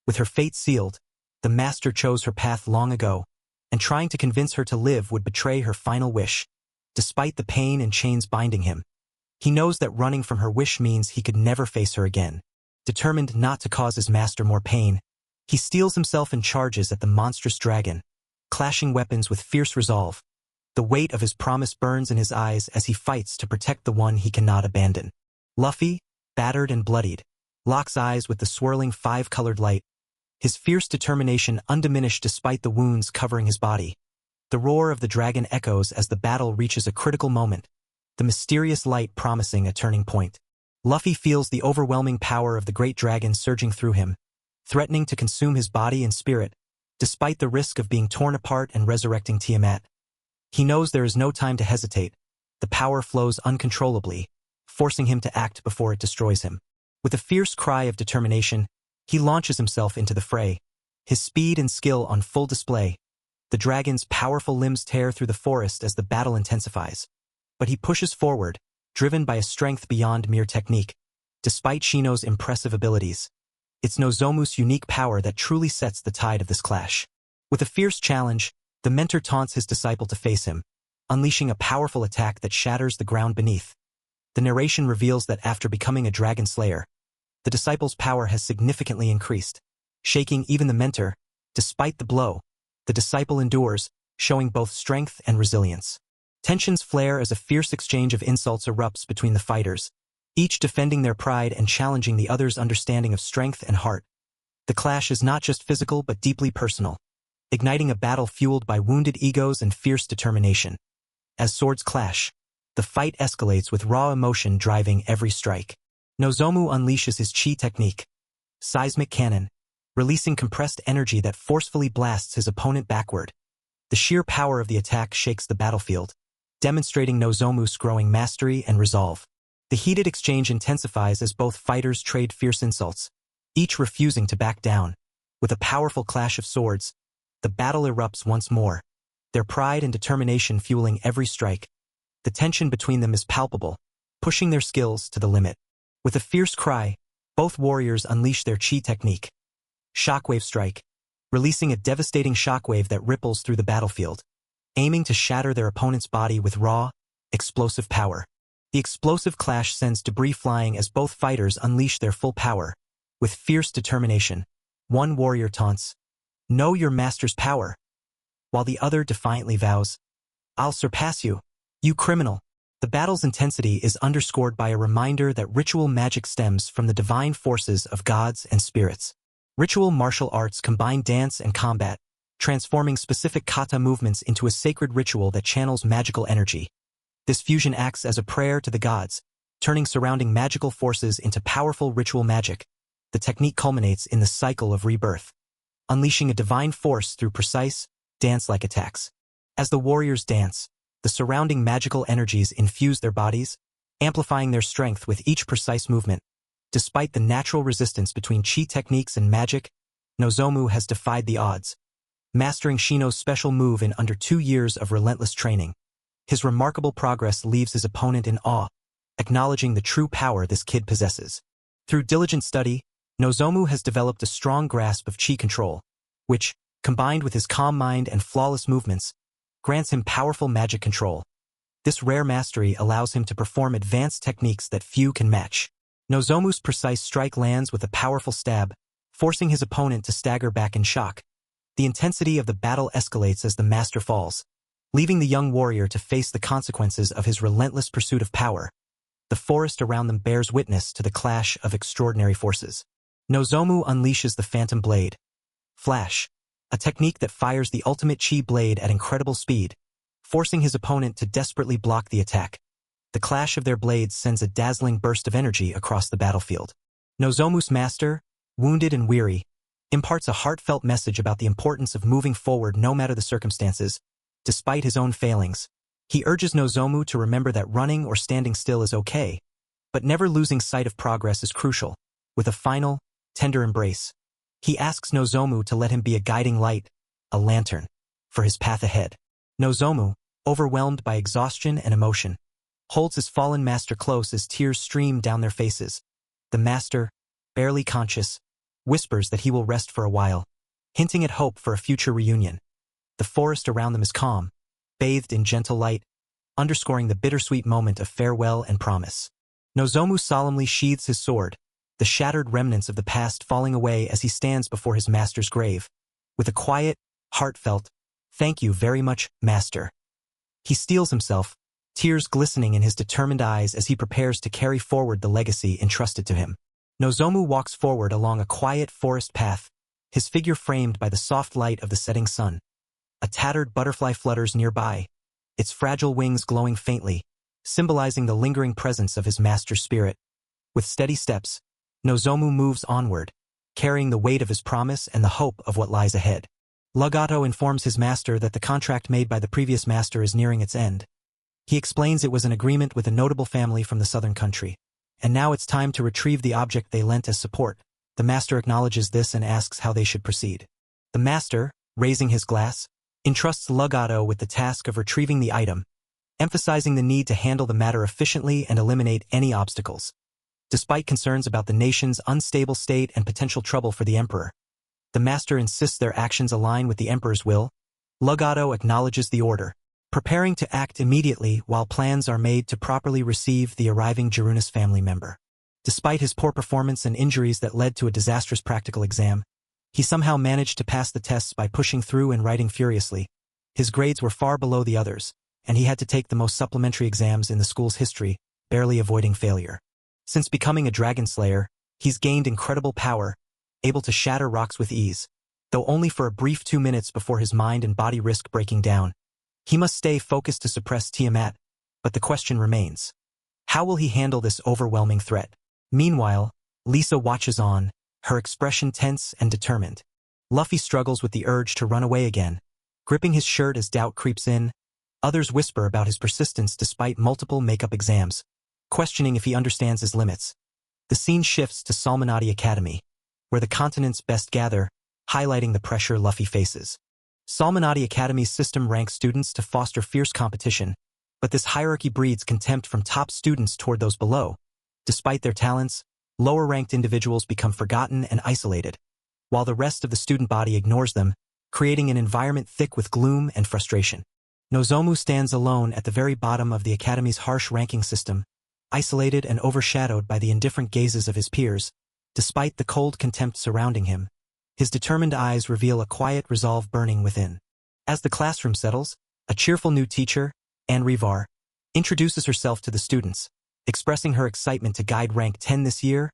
With her fate sealed, the master chose her path long ago, and trying to convince her to live would betray her final wish. Despite the pain and chains binding him, he knows that running from her wish means he could never face her again. Determined not to cause his master more pain, he steels himself and charges at the monstrous dragon, clashing weapons with fierce resolve. The weight of his promise burns in his eyes as he fights to protect the one he cannot abandon. Luffy, battered and bloodied, locks eyes with the swirling five-colored light, his fierce determination undiminished despite the wounds covering his body. The roar of the dragon echoes as the battle reaches a critical moment, the mysterious light promising a turning point. Luffy feels the overwhelming power of the great dragon surging through him, threatening to consume his body and spirit, despite the risk of being torn apart and resurrecting Tiamat. He knows there is no time to hesitate. The power flows uncontrollably, forcing him to act before it destroys him. With a fierce cry of determination, he launches himself into the fray, his speed and skill on full display. The dragon's powerful limbs tear through the forest as the battle intensifies. But he pushes forward, driven by a strength beyond mere technique. Despite Shino's impressive abilities, it's Nozomu's unique power that truly sets the tide of this clash. With a fierce challenge, the mentor taunts his disciple to face him, unleashing a powerful attack that shatters the ground beneath. The narration reveals that after becoming a dragon slayer, the disciple's power has significantly increased, shaking even the mentor. Despite the blow, the disciple endures, showing both strength and resilience. Tensions flare as a fierce exchange of insults erupts between the fighters, each defending their pride and challenging the other's understanding of strength and heart. The clash is not just physical but deeply personal, igniting a battle fueled by wounded egos and fierce determination. As swords clash, the fight escalates with raw emotion driving every strike. Nozomu unleashes his chi technique, seismic cannon, releasing compressed energy that forcefully blasts his opponent backward. The sheer power of the attack shakes the battlefield, demonstrating Nozomu's growing mastery and resolve. The heated exchange intensifies as both fighters trade fierce insults, each refusing to back down. With a powerful clash of swords, the battle erupts once more, their pride and determination fueling every strike. The tension between them is palpable, pushing their skills to the limit. With a fierce cry, both warriors unleash their chi technique. Shockwave strike, releasing a devastating shockwave that ripples through the battlefield, aiming to shatter their opponent's body with raw, explosive power. The explosive clash sends debris flying as both fighters unleash their full power. With fierce determination, one warrior taunts, "Know your master's power," while the other defiantly vows, "I'll surpass you, you criminal." The battle's intensity is underscored by a reminder that ritual magic stems from the divine forces of gods and spirits. Ritual martial arts combine dance and combat, transforming specific kata movements into a sacred ritual that channels magical energy. This fusion acts as a prayer to the gods, turning surrounding magical forces into powerful ritual magic. The technique culminates in the cycle of rebirth, unleashing a divine force through precise, dance-like attacks. As the warriors dance, the surrounding magical energies infuse their bodies, amplifying their strength with each precise movement. Despite the natural resistance between chi techniques and magic, Nozomu has defied the odds, mastering Shino's special move in under 2 years of relentless training. His remarkable progress leaves his opponent in awe, acknowledging the true power this kid possesses. Through diligent study, Nozomu has developed a strong grasp of chi control, which, combined with his calm mind and flawless movements, grants him powerful magic control. This rare mastery allows him to perform advanced techniques that few can match. Nozomu's precise strike lands with a powerful stab, forcing his opponent to stagger back in shock. The intensity of the battle escalates as the master falls, leaving the young warrior to face the consequences of his relentless pursuit of power. The forest around them bears witness to the clash of extraordinary forces. Nozomu unleashes the Phantom Blade, Flash, a technique that fires the ultimate chi blade at incredible speed, forcing his opponent to desperately block the attack. The clash of their blades sends a dazzling burst of energy across the battlefield. Nozomu's master, wounded and weary, imparts a heartfelt message about the importance of moving forward no matter the circumstances. Despite his own failings, he urges Nozomu to remember that running or standing still is okay, but never losing sight of progress is crucial. With a final, tender embrace, he asks Nozomu to let him be a guiding light, a lantern, for his path ahead. Nozomu, overwhelmed by exhaustion and emotion, holds his fallen master close as tears stream down their faces. The master, barely conscious, whispers that he will rest for a while, hinting at hope for a future reunion. The forest around them is calm, bathed in gentle light, underscoring the bittersweet moment of farewell and promise. Nozomu solemnly sheathes his sword, the shattered remnants of the past falling away as he stands before his master's grave, with a quiet, heartfelt, "Thank you very much, master." He steels himself, tears glistening in his determined eyes as he prepares to carry forward the legacy entrusted to him. Nozomu walks forward along a quiet forest path, his figure framed by the soft light of the setting sun. A tattered butterfly flutters nearby, its fragile wings glowing faintly, symbolizing the lingering presence of his master's spirit. With steady steps, Nozomu moves onward, carrying the weight of his promise and the hope of what lies ahead. Legato informs his master that the contract made by the previous master is nearing its end. He explains it was an agreement with a notable family from the southern country, and now it's time to retrieve the object they lent as support. The master acknowledges this and asks how they should proceed. The master, raising his glass, entrusts Legato with the task of retrieving the item, emphasizing the need to handle the matter efficiently and eliminate any obstacles. Despite concerns about the nation's unstable state and potential trouble for the emperor, the master insists their actions align with the emperor's will. Legato acknowledges the order, preparing to act immediately while plans are made to properly receive the arriving Jirunus family member. Despite his poor performance and injuries that led to a disastrous practical exam, he somehow managed to pass the tests by pushing through and writing furiously. His grades were far below the others, and he had to take the most supplementary exams in the school's history, barely avoiding failure. Since becoming a dragon slayer, he's gained incredible power, able to shatter rocks with ease, though only for a brief 2 minutes before his mind and body risk breaking down. He must stay focused to suppress Tiamat, but the question remains. How will he handle this overwhelming threat? Meanwhile, Lisa watches on, her expression tense and determined. Luffy struggles with the urge to run away again, gripping his shirt as doubt creeps in. Others whisper about his persistence despite multiple makeup exams, questioning if he understands his limits. The scene shifts to Salmonati Academy, where the continent's best gather, highlighting the pressure Luffy faces. Salmonati Academy's system ranks students to foster fierce competition, but this hierarchy breeds contempt from top students toward those below. Despite their talents, lower-ranked individuals become forgotten and isolated, while the rest of the student body ignores them, creating an environment thick with gloom and frustration. Nozomu stands alone at the very bottom of the Academy's harsh ranking system, isolated and overshadowed by the indifferent gazes of his peers. Despite the cold contempt surrounding him, his determined eyes reveal a quiet resolve burning within. As the classroom settles, a cheerful new teacher, Enrivar, introduces herself to the students, expressing her excitement to guide rank 10 this year.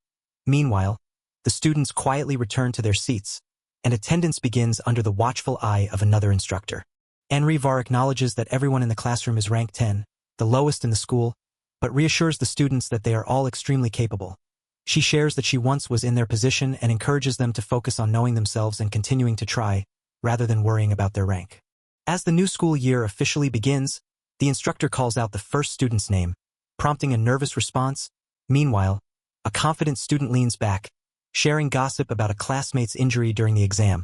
Meanwhile, the students quietly return to their seats, and attendance begins under the watchful eye of another instructor. Enrivar acknowledges that everyone in the classroom is rank 10, the lowest in the school, but reassures the students that they are all extremely capable. She shares that she once was in their position and encourages them to focus on knowing themselves and continuing to try, rather than worrying about their rank. As the new school year officially begins, the instructor calls out the first student's name, prompting a nervous response. Meanwhile, a confident student leans back, sharing gossip about a classmate's injury during the exam,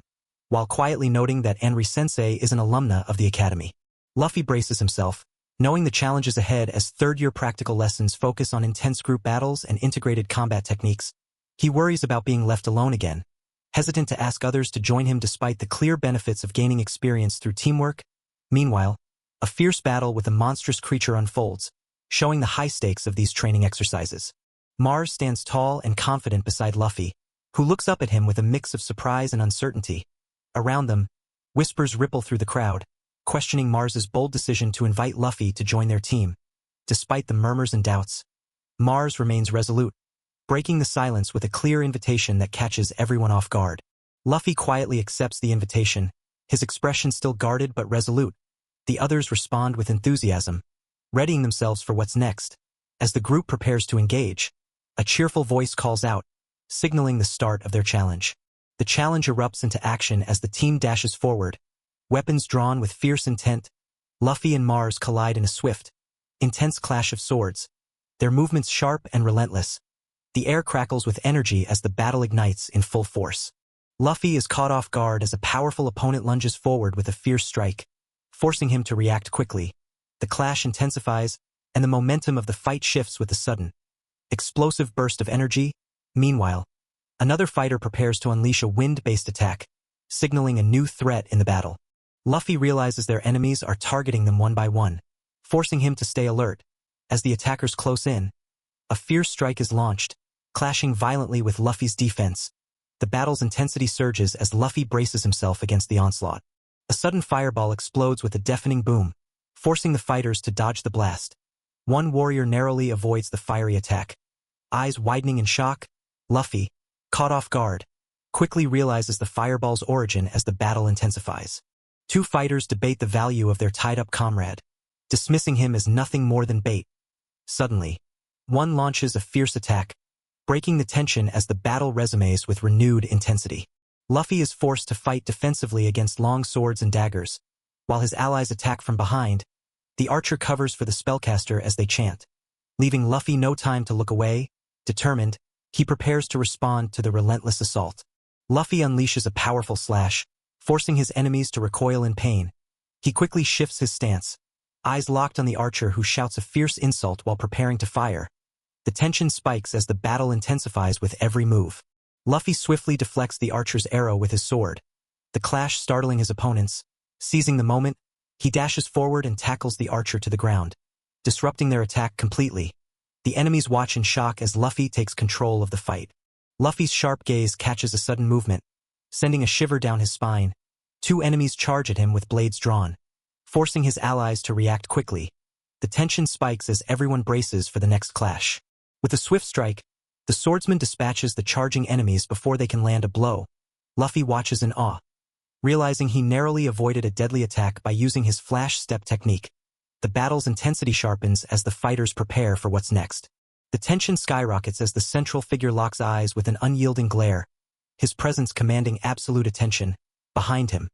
while quietly noting that Enri-sensei is an alumna of the academy. Luffy braces himself, knowing the challenges ahead as third-year practical lessons focus on intense group battles and integrated combat techniques. He worries about being left alone again, hesitant to ask others to join him despite the clear benefits of gaining experience through teamwork. Meanwhile, a fierce battle with a monstrous creature unfolds, showing the high stakes of these training exercises. Mars stands tall and confident beside Luffy, who looks up at him with a mix of surprise and uncertainty. Around them, whispers ripple through the crowd, questioning Mars's bold decision to invite Luffy to join their team. Despite the murmurs and doubts, Mars remains resolute, breaking the silence with a clear invitation that catches everyone off guard. Luffy quietly accepts the invitation, his expression still guarded but resolute. The others respond with enthusiasm, readying themselves for what's next. As the group prepares to engage, a cheerful voice calls out, signaling the start of their challenge. The challenge erupts into action as the team dashes forward, weapons drawn with fierce intent. Luffy and Mars collide in a swift, intense clash of swords, their movements sharp and relentless. The air crackles with energy as the battle ignites in full force. Luffy is caught off guard as a powerful opponent lunges forward with a fierce strike, forcing him to react quickly. The clash intensifies, and the momentum of the fight shifts with a sudden, explosive burst of energy. Meanwhile, Another fighter prepares to unleash a wind-based attack, signaling a new threat in the battle. Luffy realizes their enemies are targeting them one by one, forcing him to stay alert. As the attackers close in, a fierce strike is launched, clashing violently with Luffy's defense. The battle's intensity surges as Luffy braces himself against the onslaught. A sudden fireball explodes with a deafening boom, forcing the fighters to dodge the blast. One warrior narrowly avoids the fiery attack. Eyes widening in shock, Luffy, caught off guard, quickly realizes the fireball's origin as the battle intensifies. Two fighters debate the value of their tied-up comrade, dismissing him as nothing more than bait. Suddenly, one launches a fierce attack, breaking the tension as the battle resumes with renewed intensity. Luffy is forced to fight defensively against long swords and daggers. While his allies attack from behind, the archer covers for the spellcaster as they chant. Leaving Luffy no time to look away, determined, he prepares to respond to the relentless assault. Luffy unleashes a powerful slash, forcing his enemies to recoil in pain. He quickly shifts his stance, eyes locked on the archer who shouts a fierce insult while preparing to fire. The tension spikes as the battle intensifies with every move. Luffy swiftly deflects the archer's arrow with his sword, the clash startling his opponents. Seizing the moment, he dashes forward and tackles the archer to the ground, disrupting their attack completely. The enemies watch in shock as Luffy takes control of the fight. Luffy's sharp gaze catches a sudden movement, sending a shiver down his spine. Two enemies charge at him with blades drawn, forcing his allies to react quickly. The tension spikes as everyone braces for the next clash. With a swift strike, the swordsman dispatches the charging enemies before they can land a blow. Luffy watches in awe, realizing he narrowly avoided a deadly attack by using his flash step technique. The battle's intensity sharpens as the fighters prepare for what's next. The tension skyrockets as the central figure locks eyes with an unyielding glare, his presence commanding absolute attention. Behind him,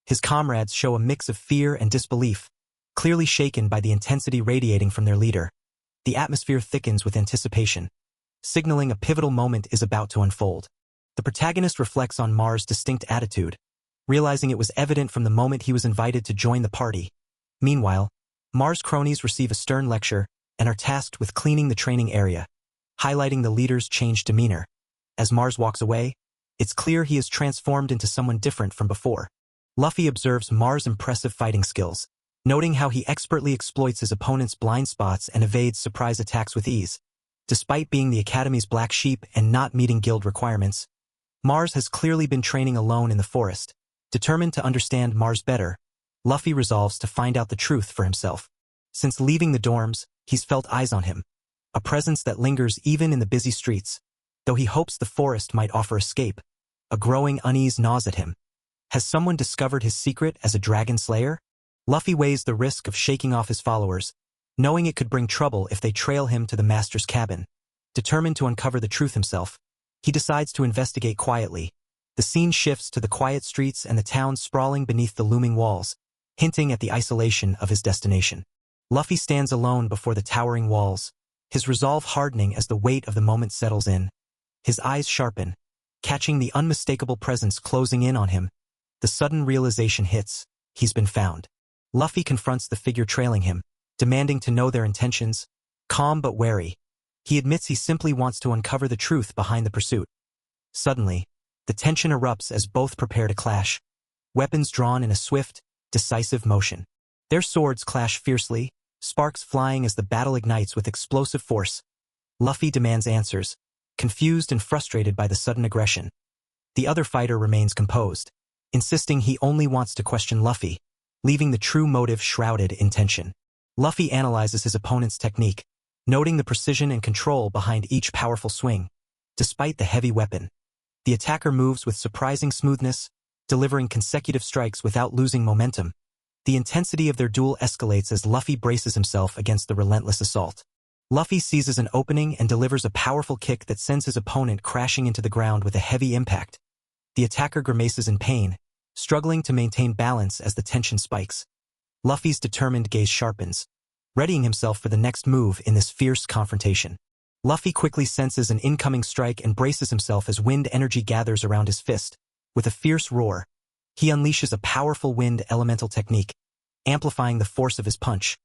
his comrades show a mix of fear and disbelief, clearly shaken by the intensity radiating from their leader. The atmosphere thickens with anticipation, signaling a pivotal moment is about to unfold. The protagonist reflects on Mars' distinct attitude, realizing it was evident from the moment he was invited to join the party. Meanwhile, Mars' cronies receive a stern lecture and are tasked with cleaning the training area, highlighting the leader's changed demeanor. As Mars walks away, it's clear he is transformed into someone different from before. Luffy observes Mars' impressive fighting skills, noting how he expertly exploits his opponent's blind spots and evades surprise attacks with ease. Despite being the Academy's black sheep and not meeting guild requirements, Mars has clearly been training alone in the forest. Determined to understand Mars better, Luffy resolves to find out the truth for himself. Since leaving the dorms, he's felt eyes on him, a presence that lingers even in the busy streets. Though he hopes the forest might offer escape, a growing unease gnaws at him. Has someone discovered his secret as a dragon slayer? Luffy weighs the risk of shaking off his followers, knowing it could bring trouble if they trail him to the master's cabin. Determined to uncover the truth himself, he decides to investigate quietly. The scene shifts to the quiet streets and the town sprawling beneath the looming walls, hinting at the isolation of his destination. Luffy stands alone before the towering walls, his resolve hardening as the weight of the moment settles in. His eyes sharpen, catching the unmistakable presence closing in on him. The sudden realization hits, he's been found. Luffy confronts the figure trailing him, demanding to know their intentions. Calm but wary, he admits he simply wants to uncover the truth behind the pursuit. Suddenly, the tension erupts as both prepare to clash, weapons drawn in a swift, decisive motion. Their swords clash fiercely, sparks flying as the battle ignites with explosive force. Luffy demands answers, confused and frustrated by the sudden aggression. The other fighter remains composed, insisting he only wants to question Luffy, leaving the true motive shrouded in tension. Luffy analyzes his opponent's technique, noting the precision and control behind each powerful swing. Despite the heavy weapon, the attacker moves with surprising smoothness, delivering consecutive strikes without losing momentum. The intensity of their duel escalates as Luffy braces himself against the relentless assault. Luffy seizes an opening and delivers a powerful kick that sends his opponent crashing into the ground with a heavy impact. The attacker grimaces in pain, struggling to maintain balance as the tension spikes. Luffy's determined gaze sharpens, readying himself for the next move in this fierce confrontation. Luffy quickly senses an incoming strike and braces himself as wind energy gathers around his fist. With a fierce roar, he unleashes a powerful wind elemental technique, amplifying the force of his punch.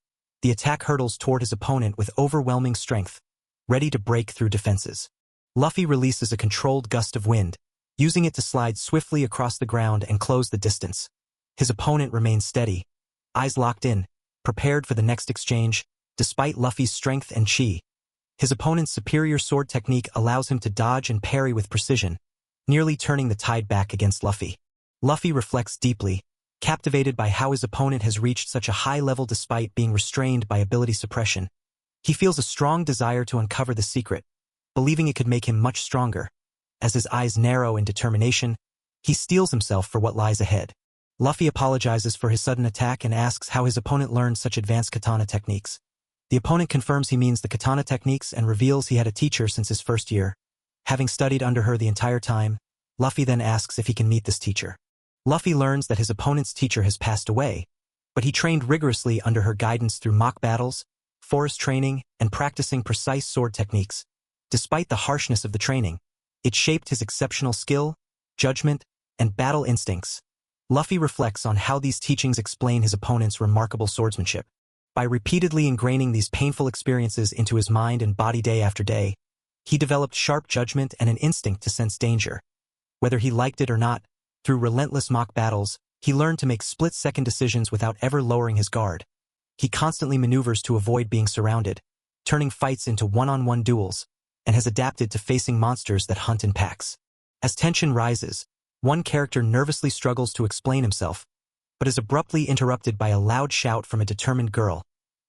The attack hurtles toward his opponent with overwhelming strength, ready to break through defenses. Luffy releases a controlled gust of wind, using it to slide swiftly across the ground and close the distance. His opponent remains steady, eyes locked in, prepared for the next exchange, despite Luffy's strength and chi. His opponent's superior sword technique allows him to dodge and parry with precision, nearly turning the tide back against Luffy. Luffy reflects deeply, captivated by how his opponent has reached such a high level despite being restrained by ability suppression. He feels a strong desire to uncover the secret, believing it could make him much stronger. As his eyes narrow in determination, he steels himself for what lies ahead. Luffy apologizes for his sudden attack and asks how his opponent learned such advanced katana techniques. The opponent confirms he means the katana techniques and reveals he had a teacher since his first year. Having studied under her the entire time, Luffy then asks if he can meet this teacher. Luffy learns that his opponent's teacher has passed away, but he trained rigorously under her guidance through mock battles, forest training, and practicing precise sword techniques. Despite the harshness of the training, it shaped his exceptional skill, judgment, and battle instincts. Luffy reflects on how these teachings explain his opponent's remarkable swordsmanship. By repeatedly ingraining these painful experiences into his mind and body day after day, he developed sharp judgment and an instinct to sense danger. Whether he liked it or not, through relentless mock battles, he learned to make split-second decisions without ever lowering his guard. He constantly maneuvers to avoid being surrounded, turning fights into one-on-one duels, and has adapted to facing monsters that hunt in packs. As tension rises, one character nervously struggles to explain himself, but is abruptly interrupted by a loud shout from a determined girl.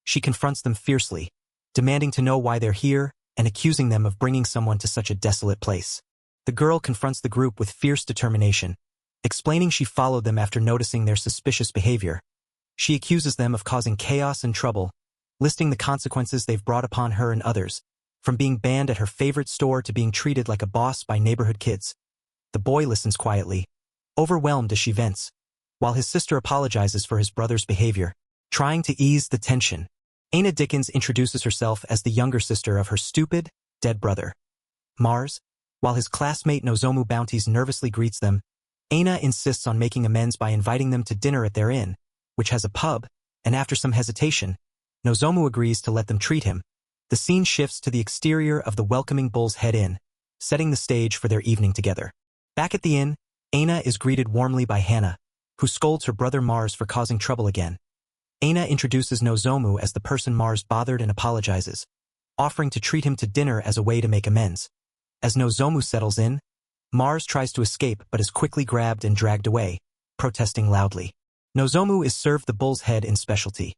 She confronts them fiercely, demanding to know why they're here and accusing them of bringing someone to such a desolate place. The girl confronts the group with fierce determination, explaining she followed them after noticing their suspicious behavior. She accuses them of causing chaos and trouble, listing the consequences they've brought upon her and others, from being banned at her favorite store to being treated like a boss by neighborhood kids. The boy listens quietly, overwhelmed as she vents, while his sister apologizes for his brother's behavior. Trying to ease the tension, Aina Dickens introduces herself as the younger sister of her stupid, dead brother, Mars. While his classmate Nozomu Bounties nervously greets them, Aina insists on making amends by inviting them to dinner at their inn, which has a pub, and after some hesitation, Nozomu agrees to let them treat him. The scene shifts to the exterior of the welcoming Bull's Head Inn, setting the stage for their evening together. Back at the inn, Aina is greeted warmly by Hannah, who scolds her brother Mars for causing trouble again. Aina introduces Nozomu as the person Mars bothered and apologizes, offering to treat him to dinner as a way to make amends. As Nozomu settles in, Mars tries to escape but is quickly grabbed and dragged away, protesting loudly. Nozomu is served the Bull's Head Inn specialty,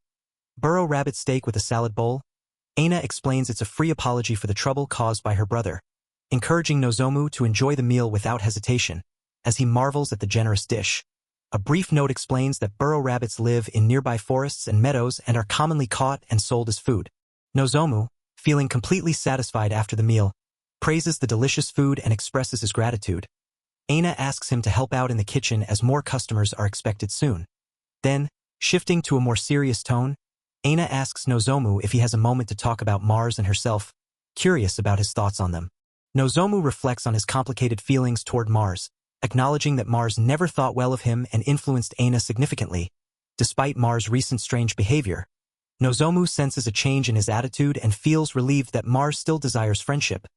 burrow rabbit steak with a salad bowl. Aina explains it's a free apology for the trouble caused by her brother, encouraging Nozomu to enjoy the meal without hesitation, as he marvels at the generous dish. A brief note explains that burrow rabbits live in nearby forests and meadows and are commonly caught and sold as food. Nozomu, feeling completely satisfied after the meal, praises the delicious food and expresses his gratitude. Aina asks him to help out in the kitchen as more customers are expected soon. Then, shifting to a more serious tone, Aina asks Nozomu if he has a moment to talk about Mars and herself, curious about his thoughts on them. Nozomu reflects on his complicated feelings toward Mars, acknowledging that Mars never thought well of him and influenced Aina significantly. Despite Mars' recent strange behavior, Nozomu senses a change in his attitude and feels relieved that Mars still desires friendship.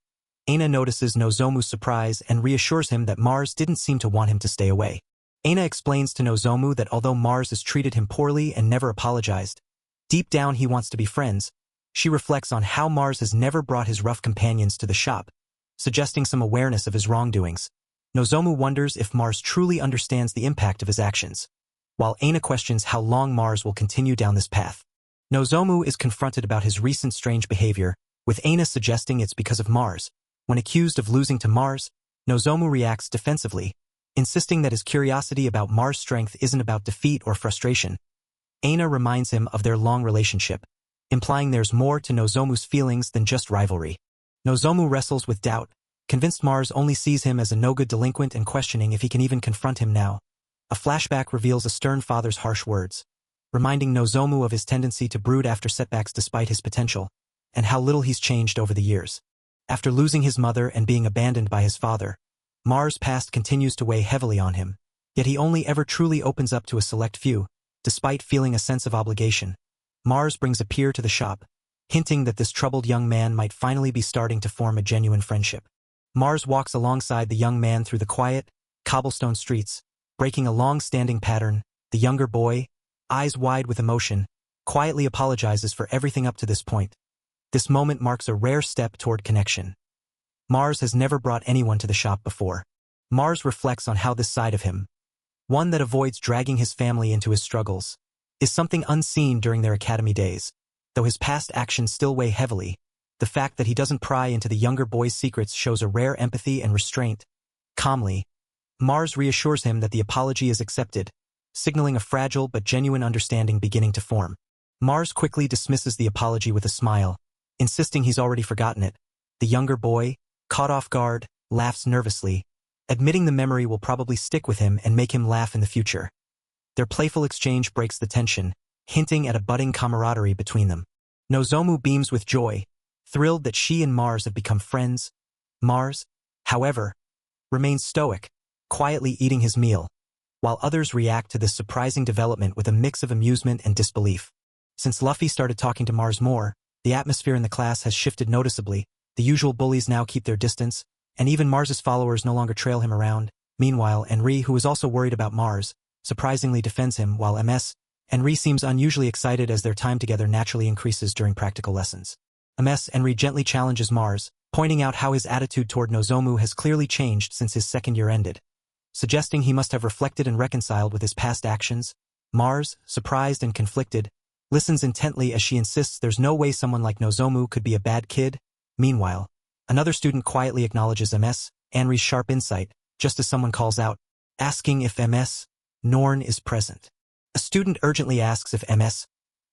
Aina notices Nozomu's surprise and reassures him that Mars didn't seem to want him to stay away. Aina explains to Nozomu that although Mars has treated him poorly and never apologized, deep down he wants to be friends. She reflects on how Mars has never brought his rough companions to the shop, suggesting some awareness of his wrongdoings. Nozomu wonders if Mars truly understands the impact of his actions, while Aina questions how long Mars will continue down this path. Nozomu is confronted about his recent strange behavior, with Aina suggesting it's because of Mars. When accused of losing to Mars, Nozomu reacts defensively, insisting that his curiosity about Mars' strength isn't about defeat or frustration. Aina reminds him of their long relationship, implying there's more to Nozomu's feelings than just rivalry. Nozomu wrestles with doubt, convinced Mars only sees him as a no-good delinquent and questioning if he can even confront him now. A flashback reveals a stern father's harsh words, reminding Nozomu of his tendency to brood after setbacks despite his potential, and how little he's changed over the years. After losing his mother and being abandoned by his father, Mars' past continues to weigh heavily on him, yet he only ever truly opens up to a select few, despite feeling a sense of obligation. Mars brings a peer to the shop, hinting that this troubled young man might finally be starting to form a genuine friendship. Mars walks alongside the young man through the quiet, cobblestone streets, breaking a long-standing pattern. The younger boy, eyes wide with emotion, quietly apologizes for everything up to this point. This moment marks a rare step toward connection. Mars has never brought anyone to the shop before. Mars reflects on how this side of him, one that avoids dragging his family into his struggles, is something unseen during their academy days. Though his past actions still weigh heavily, the fact that he doesn't pry into the younger boy's secrets shows a rare empathy and restraint. Calmly, Mars reassures him that the apology is accepted, signaling a fragile but genuine understanding beginning to form. Mars quickly dismisses the apology with a smile, insisting he's already forgotten it. The younger boy, caught off guard, laughs nervously, admitting the memory will probably stick with him and make him laugh in the future. Their playful exchange breaks the tension, hinting at a budding camaraderie between them. Nozomu beams with joy, thrilled that she and Mars have become friends. Mars, however, remains stoic, quietly eating his meal, while others react to this surprising development with a mix of amusement and disbelief. Since Luffy started talking to Mars more, the atmosphere in the class has shifted noticeably. The usual bullies now keep their distance, and even Mars's followers no longer trail him around. Meanwhile, Enri, who is also worried about Mars, surprisingly defends him, while Enri seems unusually excited as their time together naturally increases during practical lessons. Enri gently challenges Mars, pointing out how his attitude toward Nozomu has clearly changed since his second year ended, suggesting he must have reflected and reconciled with his past actions. Mars, surprised and conflicted, listens intently as she insists there's no way someone like Nozomu could be a bad kid. Meanwhile, another student quietly acknowledges Enri's sharp insight, just as someone calls out, asking if Norn is present. A student urgently asks if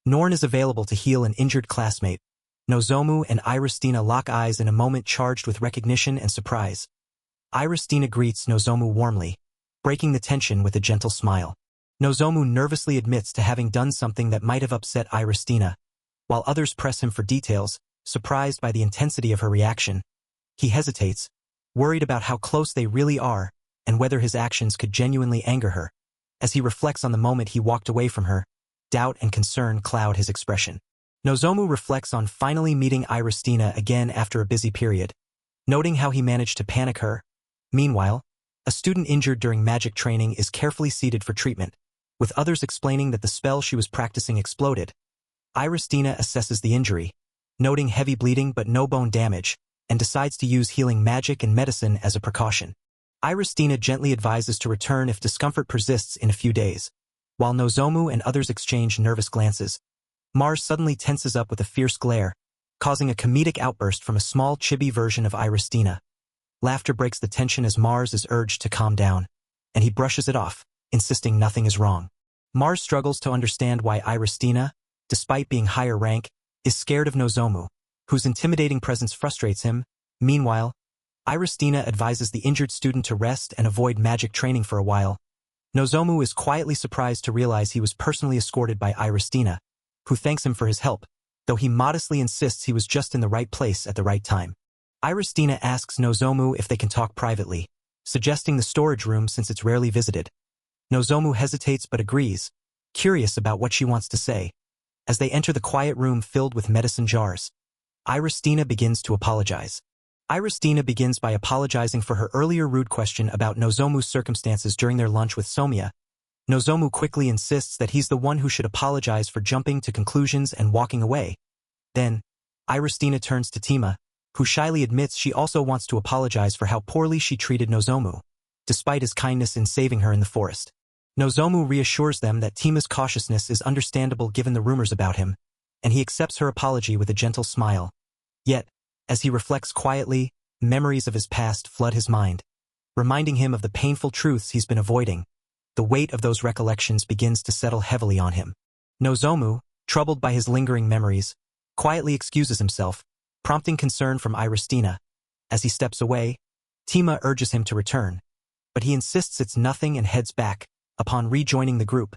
Norn is available to heal an injured classmate. Nozomu and Iristina lock eyes in a moment charged with recognition and surprise. Iristina greets Nozomu warmly, breaking the tension with a gentle smile. Nozomu nervously admits to having done something that might have upset Iristina, while others press him for details, surprised by the intensity of her reaction. He hesitates, worried about how close they really are and whether his actions could genuinely anger her. As he reflects on the moment he walked away from her, doubt and concern cloud his expression. Nozomu reflects on finally meeting Iristina again after a busy period, noting how he managed to panic her. Meanwhile, a student injured during magic training is carefully seated for treatment, with others explaining that the spell she was practicing exploded. Iristina assesses the injury, noting heavy bleeding but no bone damage, and decides to use healing magic and medicine as a precaution. Iristina gently advises to return if discomfort persists in a few days. While Nozomu and others exchange nervous glances, Mars suddenly tenses up with a fierce glare, causing a comedic outburst from a small chibi version of Iristina. Laughter breaks the tension as Mars is urged to calm down, and he brushes it off, insisting nothing is wrong. Mars struggles to understand why Iristina, despite being higher rank, is scared of Nozomu, whose intimidating presence frustrates him. Meanwhile, Iristina advises the injured student to rest and avoid magic training for a while. Nozomu is quietly surprised to realize he was personally escorted by Iristina, who thanks him for his help, though he modestly insists he was just in the right place at the right time. Iristina asks Nozomu if they can talk privately, suggesting the storage room since it's rarely visited. Nozomu hesitates but agrees, curious about what she wants to say. As they enter the quiet room filled with medicine jars, Iristina begins to apologize. Iristina begins by apologizing for her earlier rude question about Nozomu's circumstances during their lunch with Somiya. Nozomu quickly insists that he's the one who should apologize for jumping to conclusions and walking away. Then, Iristina turns to Tima, who shyly admits she also wants to apologize for how poorly she treated Nozomu, despite his kindness in saving her in the forest. Nozomu reassures them that Tima's cautiousness is understandable given the rumors about him, and he accepts her apology with a gentle smile. Yet, as he reflects quietly, memories of his past flood his mind, reminding him of the painful truths he's been avoiding. The weight of those recollections begins to settle heavily on him. Nozomu, troubled by his lingering memories, quietly excuses himself, prompting concern from Iristina. As he steps away, Tima urges him to return, but he insists it's nothing and heads back. Upon rejoining the group,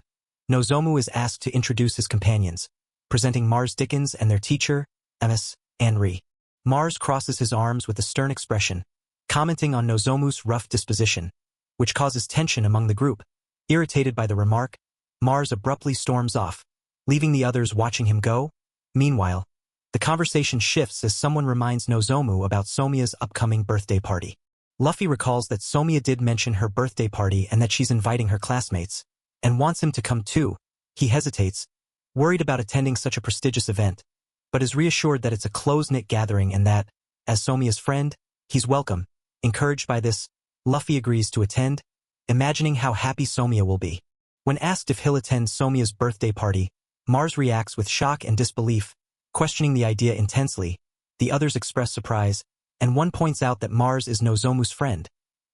Nozomu is asked to introduce his companions, presenting Mars Dickens and their teacher, Enri. Mars crosses his arms with a stern expression, commenting on Nozomu's rough disposition, which causes tension among the group. Irritated by the remark, Mars abruptly storms off, leaving the others watching him go. Meanwhile, the The conversation shifts as someone reminds Nozomu about Somiya's upcoming birthday party. Luffy recalls that Somiya did mention her birthday party and that she's inviting her classmates, and wants him to come too. He hesitates, worried about attending such a prestigious event, but is reassured that it's a close-knit gathering and that, as Somiya's friend, he's welcome. Encouraged by this, Luffy agrees to attend, imagining how happy Somiya will be. When asked if he'll attend Somiya's birthday party, Mars reacts with shock and disbelief, questioning the idea intensely. The others express surprise, and one points out that Mars is Nozomu's friend.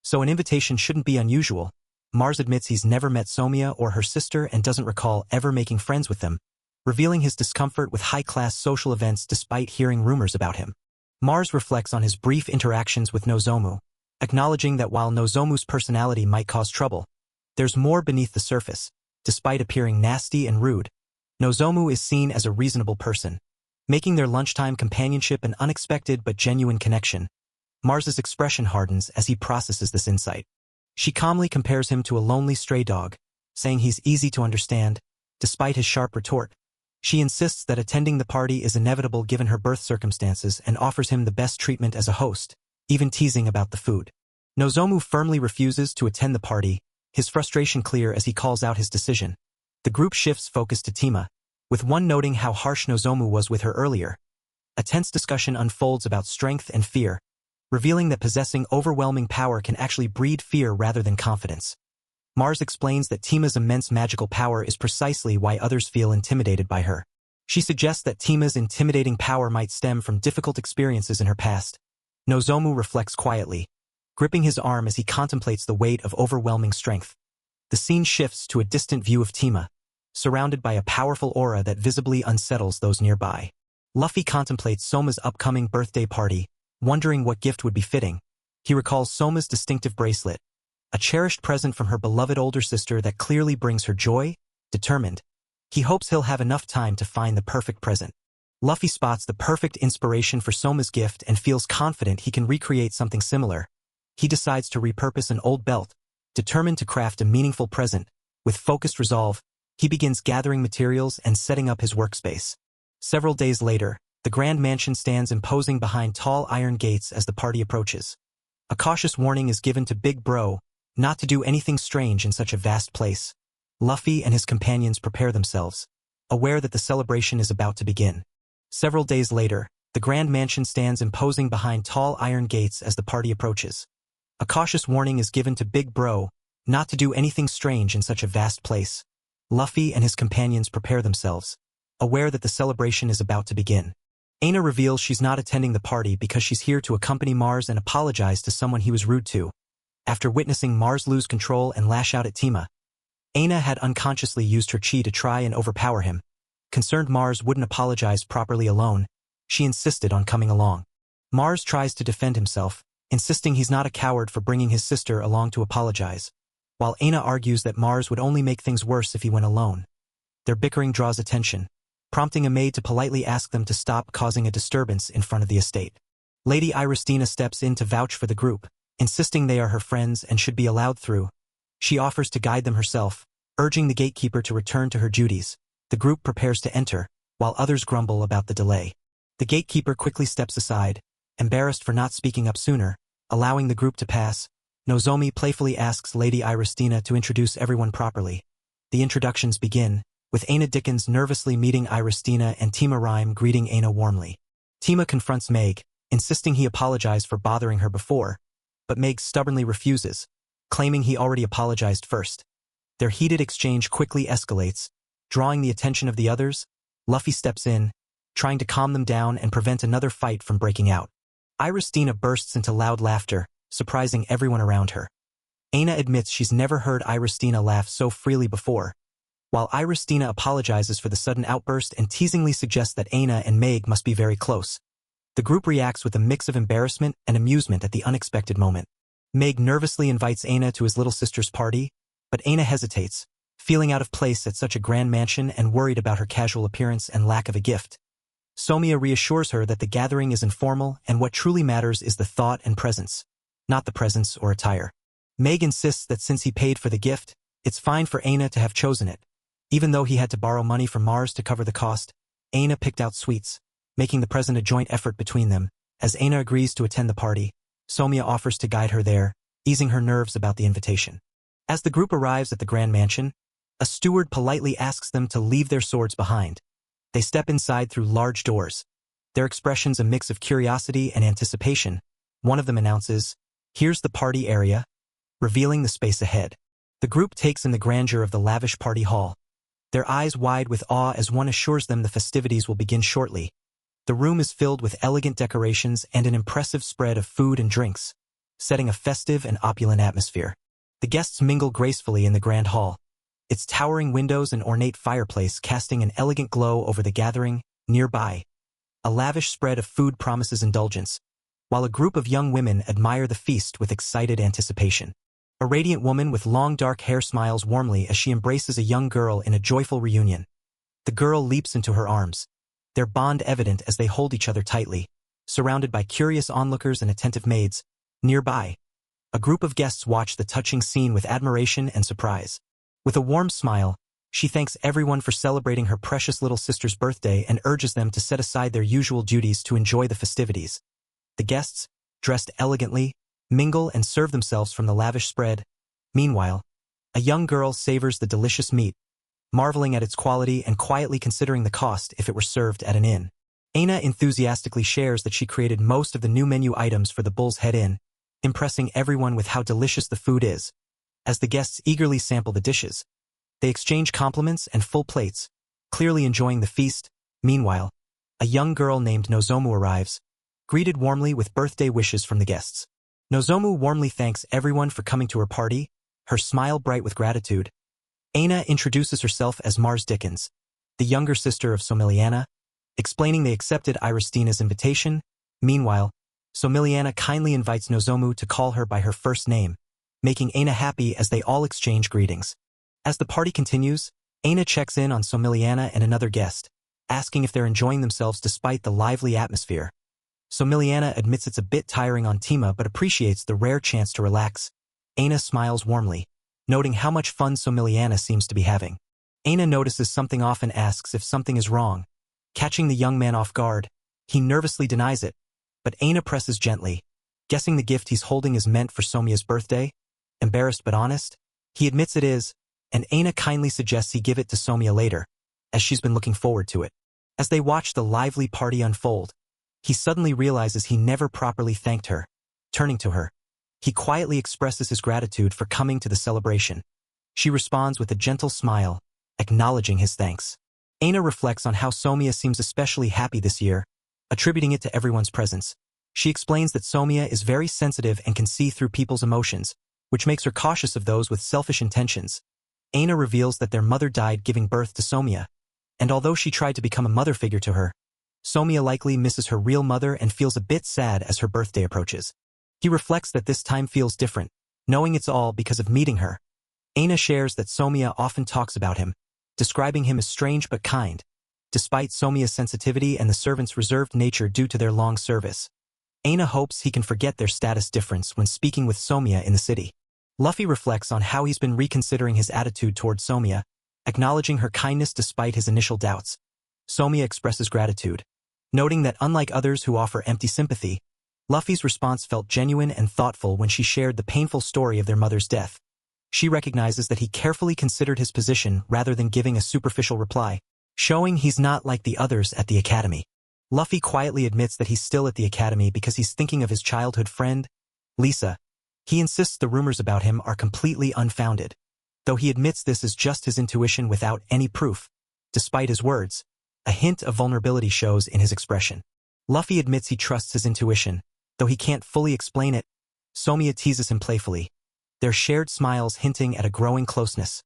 So an invitation shouldn't be unusual. Mars admits he's never met Somiya or her sister and doesn't recall ever making friends with them, revealing his discomfort with high-class social events despite hearing rumors about him. Mars reflects on his brief interactions with Nozomu, acknowledging that while Nozomu's personality might cause trouble, there's more beneath the surface. Despite appearing nasty and rude, Nozomu is seen as a reasonable person, making their lunchtime companionship an unexpected but genuine connection. Mars's expression hardens as he processes this insight. She calmly compares him to a lonely stray dog, saying he's easy to understand. Despite his sharp retort, she insists that attending the party is inevitable given her birth circumstances and offers him the best treatment as a host, even teasing about the food. Nozomu firmly refuses to attend the party, his frustration clear as he calls out his decision. The group shifts focus to Tima, with one noting how harsh Nozomu was with her earlier. A tense discussion unfolds about strength and fear, revealing that possessing overwhelming power can actually breed fear rather than confidence. Mars explains that Tima's immense magical power is precisely why others feel intimidated by her. She suggests that Tima's intimidating power might stem from difficult experiences in her past. Nozomu reflects quietly, gripping his arm as he contemplates the weight of overwhelming strength. The scene shifts to a distant view of Tima, surrounded by a powerful aura that visibly unsettles those nearby. Luffy contemplates Soma's upcoming birthday party, wondering what gift would be fitting. He recalls Soma's distinctive bracelet, a cherished present from her beloved older sister that clearly brings her joy. Determined, he hopes he'll have enough time to find the perfect present. Luffy spots the perfect inspiration for Soma's gift and feels confident he can recreate something similar. He decides to repurpose an old belt, determined to craft a meaningful present. With focused resolve, he begins gathering materials and setting up his workspace. Several days later, the Grand Mansion stands imposing behind tall iron gates as the party approaches. A cautious warning is given to Big Bro not to do anything strange in such a vast place. Luffy and his companions prepare themselves, aware that the celebration is about to begin. Several days later, the Grand Mansion stands imposing behind tall iron gates as the party approaches. A cautious warning is given to Big Bro not to do anything strange in such a vast place. Luffy and his companions prepare themselves, aware that the celebration is about to begin. Aina reveals she's not attending the party because she's here to accompany Mars and apologize to someone he was rude to. After witnessing Mars lose control and lash out at Tima, Aina had unconsciously used her chi to try and overpower him. Concerned Mars wouldn't apologize properly alone, she insisted on coming along. Mars tries to defend himself, insisting he's not a coward for bringing his sister along to apologize, while Aina argues that Mars would only make things worse if he went alone. Their bickering draws attention, prompting a maid to politely ask them to stop causing a disturbance in front of the estate. Lady Iristina steps in to vouch for the group, insisting they are her friends and should be allowed through. She offers to guide them herself, urging the gatekeeper to return to her duties. The group prepares to enter, while others grumble about the delay. The gatekeeper quickly steps aside, embarrassed for not speaking up sooner, allowing the group to pass. Nozomi playfully asks Lady Iristina to introduce everyone properly. The introductions begin, with Aina Dickens nervously meeting Iristina and Tima Rhyme greeting Aina warmly. Tima confronts Meg, insisting he apologize for bothering her before, but Meg stubbornly refuses, claiming he already apologized first. Their heated exchange quickly escalates, drawing the attention of the others. Luffy steps in, trying to calm them down and prevent another fight from breaking out. Iristina bursts into loud laughter, surprising everyone around her. Aina admits she's never heard Iristina laugh so freely before, while Iristina apologizes for the sudden outburst and teasingly suggests that Aina and Meg must be very close. The group reacts with a mix of embarrassment and amusement at the unexpected moment. Meg nervously invites Aina to his little sister's party, but Aina hesitates, feeling out of place at such a grand mansion and worried about her casual appearance and lack of a gift. Somiya reassures her that the gathering is informal and what truly matters is the thought and presence, not the presence or attire. Meg insists that since he paid for the gift, it's fine for Aina to have chosen it. Even though he had to borrow money from Mars to cover the cost, Aina picked out sweets, making the present a joint effort between them. As Aina agrees to attend the party, Somya offers to guide her there, easing her nerves about the invitation. As the group arrives at the grand mansion, a steward politely asks them to leave their swords behind. They step inside through large doors. Their expressions a mix of curiosity and anticipation. One of them announces, "Here's the party area," revealing the space ahead. The group takes in the grandeur of the lavish party hall, their eyes wide with awe as one assures them the festivities will begin shortly. The room is filled with elegant decorations and an impressive spread of food and drinks, setting a festive and opulent atmosphere. The guests mingle gracefully in the grand hall, its towering windows and ornate fireplace casting an elegant glow over the gathering. Nearby, a lavish spread of food promises indulgence, while a group of young women admire the feast with excited anticipation. A radiant woman with long dark hair smiles warmly as she embraces a young girl in a joyful reunion. The girl leaps into her arms, their bond evident as they hold each other tightly, surrounded by curious onlookers and attentive maids. Nearby, a group of guests watch the touching scene with admiration and surprise. With a warm smile, she thanks everyone for celebrating her precious little sister's birthday and urges them to set aside their usual duties to enjoy the festivities. The guests, dressed elegantly, mingle and serve themselves from the lavish spread. Meanwhile, a young girl savors the delicious meat, marveling at its quality and quietly considering the cost if it were served at an inn. Aina enthusiastically shares that she created most of the new menu items for the Bull's Head Inn, impressing everyone with how delicious the food is. As the guests eagerly sample the dishes, they exchange compliments and full plates, clearly enjoying the feast. Meanwhile, a young girl named Nozomu arrives, greeted warmly with birthday wishes from the guests. Nozomu warmly thanks everyone for coming to her party, her smile bright with gratitude. Aina introduces herself as Mars Dickens, the younger sister of Somiliana, explaining they accepted Iristina's invitation. Meanwhile, Somiliana kindly invites Nozomu to call her by her first name, making Aina happy as they all exchange greetings. As the party continues, Aina checks in on Somiliana and another guest, asking if they're enjoying themselves despite the lively atmosphere. Somiliana admits it's a bit tiring on Tima but appreciates the rare chance to relax. Aina smiles warmly, noting how much fun Somiliana seems to be having. Aina notices something off and asks if something is wrong. Catching the young man off guard, he nervously denies it, but Aina presses gently, guessing the gift he's holding is meant for Somya's birthday. Embarrassed but honest, he admits it is, and Aina kindly suggests he give it to Somya later, as she's been looking forward to it. As they watch the lively party unfold, he suddenly realizes he never properly thanked her. Turning to her, he quietly expresses his gratitude for coming to the celebration. She responds with a gentle smile, acknowledging his thanks. Aina reflects on how Somya seems especially happy this year, attributing it to everyone's presence. She explains that Somya is very sensitive and can see through people's emotions, which makes her cautious of those with selfish intentions. Aina reveals that their mother died giving birth to Somya, and although she tried to become a mother figure to her, Somya likely misses her real mother and feels a bit sad as her birthday approaches. He reflects that this time feels different, knowing it's all because of meeting her. Aina shares that Somya often talks about him, describing him as strange but kind, despite Somya's sensitivity and the servants' reserved nature due to their long service. Aina hopes he can forget their status difference when speaking with Somya in the city. Luffy reflects on how he's been reconsidering his attitude toward Somya, acknowledging her kindness despite his initial doubts. Somya expresses gratitude, noting that unlike others who offer empty sympathy, Luffy's response felt genuine and thoughtful when she shared the painful story of their mother's death. She recognizes that he carefully considered his position rather than giving a superficial reply, showing he's not like the others at the academy. Luffy quietly admits that he's still at the academy because he's thinking of his childhood friend, Lisa. He insists the rumors about him are completely unfounded, though he admits this is just his intuition without any proof. Despite his words, a hint of vulnerability shows in his expression. Luffy admits he trusts his intuition, though he can't fully explain it. Somya teases him playfully, their shared smiles hinting at a growing closeness.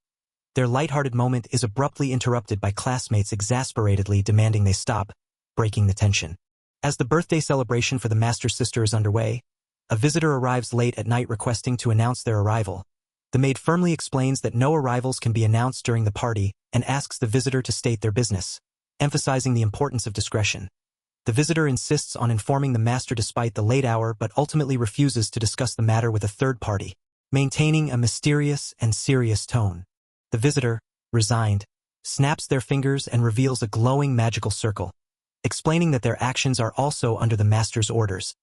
Their lighthearted moment is abruptly interrupted by classmates exasperatedly demanding they stop, breaking the tension. As the birthday celebration for the Master Sister is underway, a visitor arrives late at night requesting to announce their arrival. The maid firmly explains that no arrivals can be announced during the party and asks the visitor to state their business, emphasizing the importance of discretion. The visitor insists on informing the master despite the late hour but ultimately refuses to discuss the matter with a third party, maintaining a mysterious and serious tone. The visitor, resigned, snaps their fingers and reveals a glowing magical circle. explaining that their actions are also under the master's orders.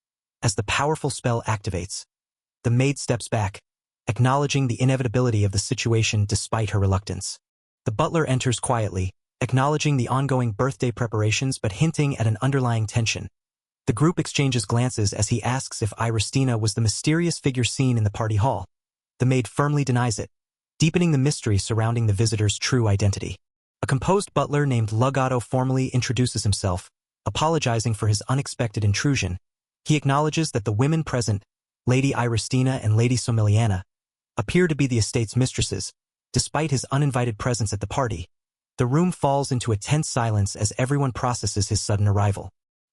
As the powerful spell activates, the maid steps back, acknowledging the inevitability of the situation despite her reluctance. The butler enters quietly, acknowledging the ongoing birthday preparations but hinting at an underlying tension. The group exchanges glances as he asks if Iristina was the mysterious figure seen in the party hall. The maid firmly denies it, deepening the mystery surrounding the visitor's true identity. A composed butler named Lugato formally introduces himself, apologizing for his unexpected intrusion. He acknowledges that the women present, Lady Iristina and Lady Somiliana, appear to be the estate's mistresses, despite his uninvited presence at the party. The room falls into a tense silence as everyone processes his sudden arrival.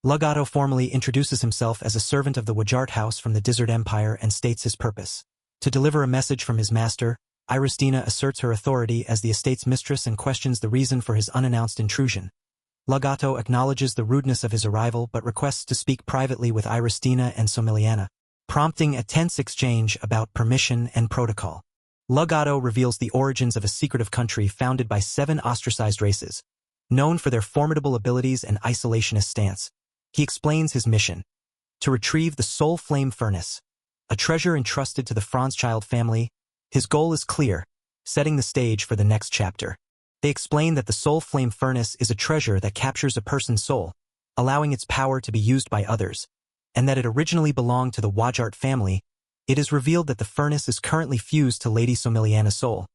Lugato formally introduces himself as a servant of the Wajart house from the Desert Empire and states his purpose. To deliver a message from his master, Iristina asserts her authority as the estate's mistress and questions the reason for his unannounced intrusion. Lugato acknowledges the rudeness of his arrival but requests to speak privately with Iristina and Somiliana, prompting a tense exchange about permission and protocol. Lugato reveals the origins of a secretive country founded by 7 ostracized races, known for their formidable abilities and isolationist stance. He explains his mission: to retrieve the Soul Flame Furnace, a treasure entrusted to the Franzchild family. His goal is clear, setting the stage for the next chapter. They explain that the Soul Flame Furnace is a treasure that captures a person's soul, allowing its power to be used by others, and that it originally belonged to the Wajart family. It is revealed that the furnace is currently fused to Lady Somiliana's soul,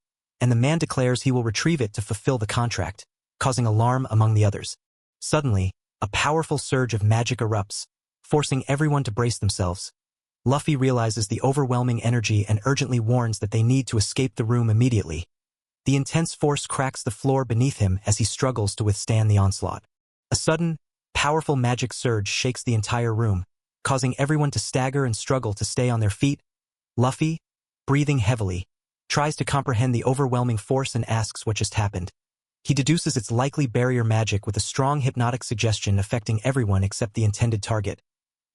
and the man declares he will retrieve it to fulfill the contract, causing alarm among the others. Suddenly, a powerful surge of magic erupts, forcing everyone to brace themselves. Luffy realizes the overwhelming energy and urgently warns that they need to escape the room immediately. The intense force cracks the floor beneath him as he struggles to withstand the onslaught. A sudden, powerful magic surge shakes the entire room, causing everyone to stagger and struggle to stay on their feet. Luffy, breathing heavily, tries to comprehend the overwhelming force and asks what just happened. He deduces its likely barrier magic with a strong hypnotic suggestion affecting everyone except the intended target,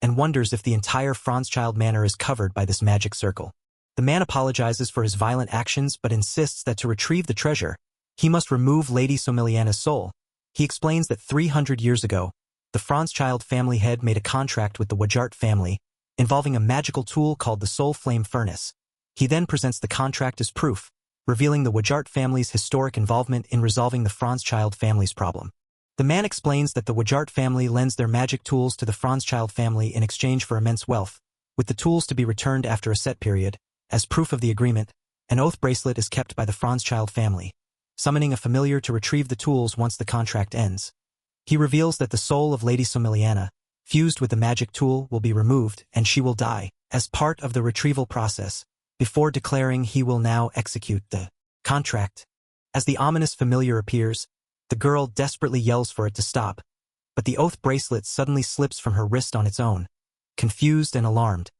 and wonders if the entire Franzchild manor is covered by this magic circle. The man apologizes for his violent actions but insists that to retrieve the treasure, he must remove Lady Somiliana's soul. He explains that 300 years ago, the Franzchild family head made a contract with the Wajart family, involving a magical tool called the Soul Flame Furnace. He then presents the contract as proof, revealing the Wajart family's historic involvement in resolving the Franzchild family's problem. The man explains that the Wajart family lends their magic tools to the Franzchild family in exchange for immense wealth, with the tools to be returned after a set period. As proof of the agreement, an oath bracelet is kept by the Franzchild family, summoning a familiar to retrieve the tools once the contract ends. He reveals that the soul of Lady Somiliana, fused with the magic tool, will be removed and she will die as part of the retrieval process, before declaring he will now execute the contract. As the ominous familiar appears, the girl desperately yells for it to stop, but the oath bracelet suddenly slips from her wrist on its own. Confused and alarmed,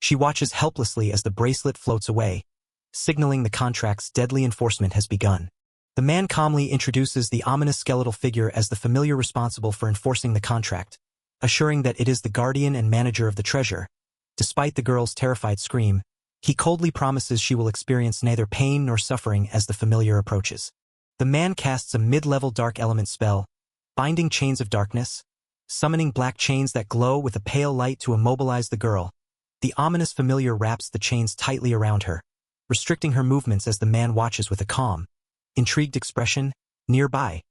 she watches helplessly as the bracelet floats away, signaling the contract's deadly enforcement has begun. The man calmly introduces the ominous skeletal figure as the familiar responsible for enforcing the contract, assuring that it is the guardian and manager of the treasure. Despite the girl's terrified scream, he coldly promises she will experience neither pain nor suffering as the familiar approaches. The man casts a mid-level dark element spell, binding chains of darkness, summoning black chains that glow with a pale light to immobilize the girl. The ominous familiar wraps the chains tightly around her, restricting her movements as the man watches with a calm, intrigued expression. Nearby,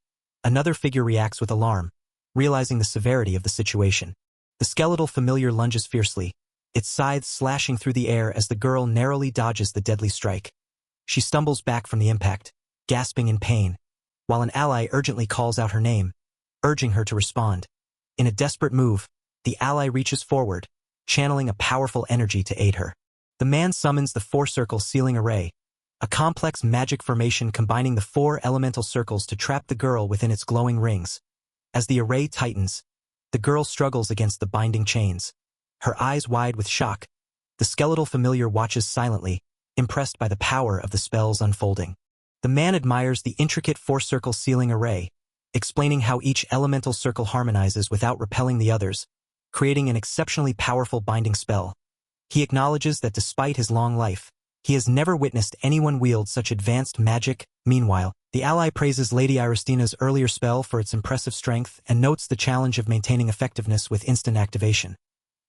another figure reacts with alarm, realizing the severity of the situation. The skeletal familiar lunges fiercely, its scythe slashing through the air as the girl narrowly dodges the deadly strike. She stumbles back from the impact, gasping in pain, while an ally urgently calls out her name, urging her to respond. In a desperate move, the ally reaches forward, channeling a powerful energy to aid her. The man summons the four-circle sealing array, a complex magic formation combining the 4 elemental circles to trap the girl within its glowing rings. As the array tightens, the girl struggles against the binding chains, her eyes wide with shock. The skeletal familiar watches silently, impressed by the power of the spells unfolding. The man admires the intricate 4-circle sealing array, explaining how each elemental circle harmonizes without repelling the others, creating an exceptionally powerful binding spell. He acknowledges that despite his long life, he has never witnessed anyone wield such advanced magic. Meanwhile, The ally praises Lady Iristina's earlier spell for its impressive strength and notes the challenge of maintaining effectiveness with instant activation.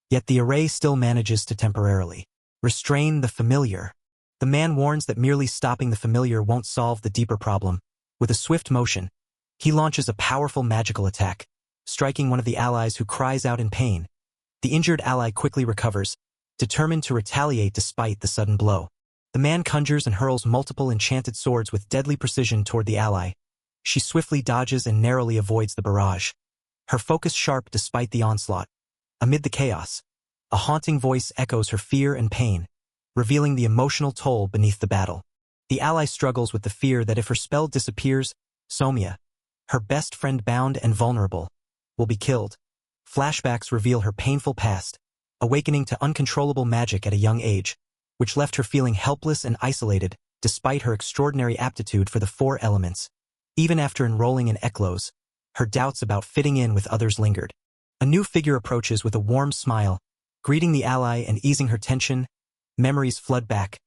Yet the array still manages to temporarily restrain the familiar. The man warns that merely stopping the familiar won't solve the deeper problem. With a swift motion, he launches a powerful magical attack, striking one of the allies who cries out in pain. The injured ally quickly recovers, determined to retaliate despite the sudden blow. The man conjures and hurls multiple enchanted swords with deadly precision toward the ally. She swiftly dodges and narrowly avoids the barrage, her focus sharp despite the onslaught. Amid the chaos, a haunting voice echoes her fear and pain, revealing the emotional toll beneath the battle. The ally struggles with the fear that if her spell disappears, Somia, her best friend bound and vulnerable, will be killed. Flashbacks reveal her painful past, awakening to uncontrollable magic at a young age, which left her feeling helpless and isolated despite her extraordinary aptitude for the four elements. Even after enrolling in Eklos, her doubts about fitting in with others lingered. A new figure approaches with a warm smile, greeting the ally and easing her tension. Memories flood back,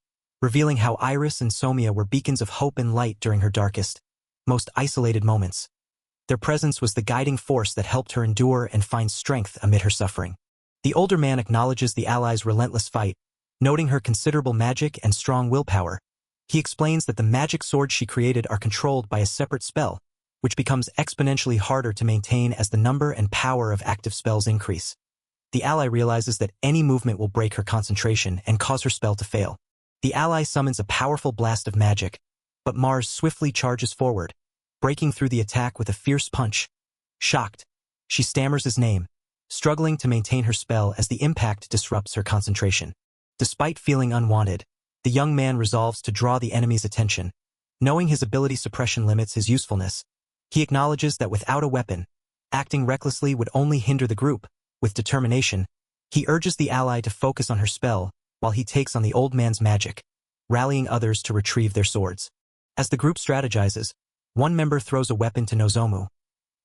revealing how Iris and Somia were beacons of hope and light during her darkest, most isolated moments. Their presence was the guiding force that helped her endure and find strength amid her suffering. The older man acknowledges the ally's relentless fight, noting her considerable magic and strong willpower. He explains that the magic swords she created are controlled by a separate spell, which becomes exponentially harder to maintain as the number and power of active spells increase. The ally realizes that any movement will break her concentration and cause her spell to fail. The ally summons a powerful blast of magic, but Mars swiftly charges forward, breaking through the attack with a fierce punch. Shocked, she stammers his name, struggling to maintain her spell as the impact disrupts her concentration. Despite feeling unwanted, the young man resolves to draw the enemy's attention. Knowing his ability suppression limits his usefulness, he acknowledges that without a weapon, acting recklessly would only hinder the group. With determination, he urges the ally to focus on her spell while he takes on the old man's magic, rallying others to retrieve their swords. As the group strategizes, one member throws a weapon to Nozomu,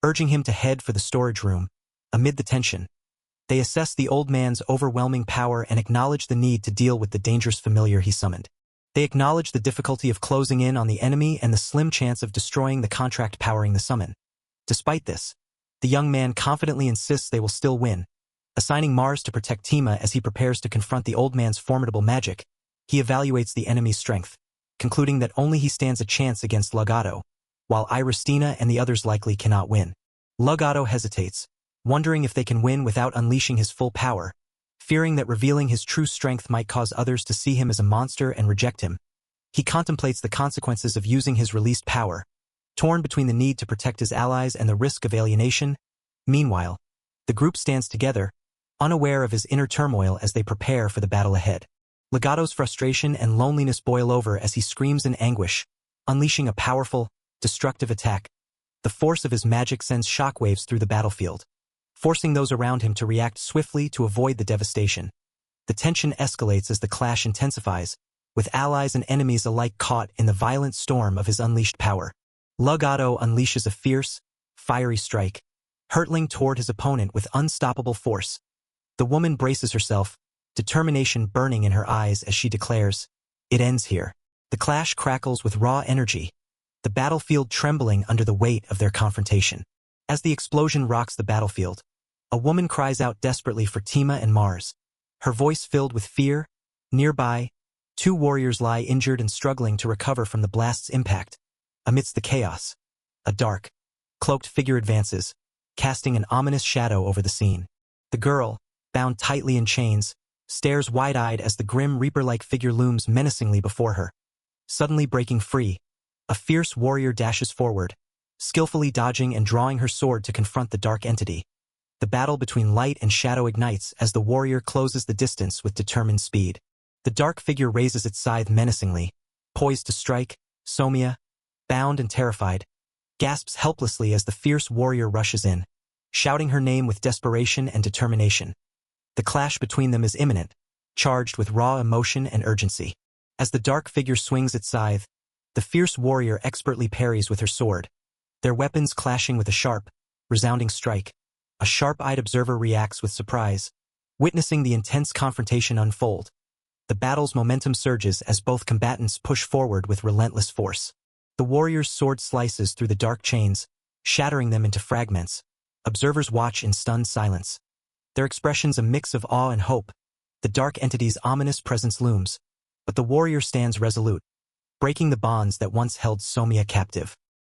urging him to head for the storage room. Amid the tension, they assess the old man's overwhelming power and acknowledge the need to deal with the dangerous familiar he summoned. They acknowledge the difficulty of closing in on the enemy and the slim chance of destroying the contract powering the summon. Despite this, the young man confidently insists they will still win. Assigning Mars to protect Tima as he prepares to confront the old man's formidable magic, he evaluates the enemy's strength, concluding that only he stands a chance against Legato, while Iristina and the others likely cannot win. Legato hesitates, wondering if they can win without unleashing his full power, fearing that revealing his true strength might cause others to see him as a monster and reject him. He contemplates the consequences of using his released power, torn between the need to protect his allies and the risk of alienation. Meanwhile, the group stands together, unaware of his inner turmoil as they prepare for the battle ahead. Legato's frustration and loneliness boil over as he screams in anguish, unleashing a powerful, destructive attack. The force of his magic sends shockwaves through the battlefield, forcing those around him to react swiftly to avoid the devastation. The tension escalates as the clash intensifies, with allies and enemies alike caught in the violent storm of his unleashed power. Legato unleashes a fierce, fiery strike, hurtling toward his opponent with unstoppable force. The woman braces herself, determination burning in her eyes as she declares, "It ends here." The clash crackles with raw energy, the battlefield trembling under the weight of their confrontation. As the explosion rocks the battlefield, a woman cries out desperately for Tima and Mars, her voice filled with fear. Nearby, two warriors lie injured and struggling to recover from the blast's impact. Amidst the chaos, a dark, cloaked figure advances, casting an ominous shadow over the scene. The girl, bound tightly in chains, stares wide-eyed as the grim reaper-like figure looms menacingly before her. Suddenly breaking free, a fierce warrior dashes forward, skillfully dodging and drawing her sword to confront the dark entity. The battle between light and shadow ignites as the warrior closes the distance with determined speed. The dark figure raises its scythe menacingly, poised to strike. Somia, bound and terrified, gasps helplessly as the fierce warrior rushes in, shouting her name with desperation and determination. The clash between them is imminent, charged with raw emotion and urgency. As the dark figure swings its scythe, the fierce warrior expertly parries with her sword, their weapons clashing with a sharp, resounding strike. A sharp-eyed observer reacts with surprise, witnessing the intense confrontation unfold. The battle's momentum surges as both combatants push forward with relentless force. The warrior's sword slices through the dark chains, shattering them into fragments. Observers watch in stunned silence. Their expressions a mix of awe and hope. The dark entity's ominous presence looms, but the warrior stands resolute, breaking the bonds that once held Somia captive.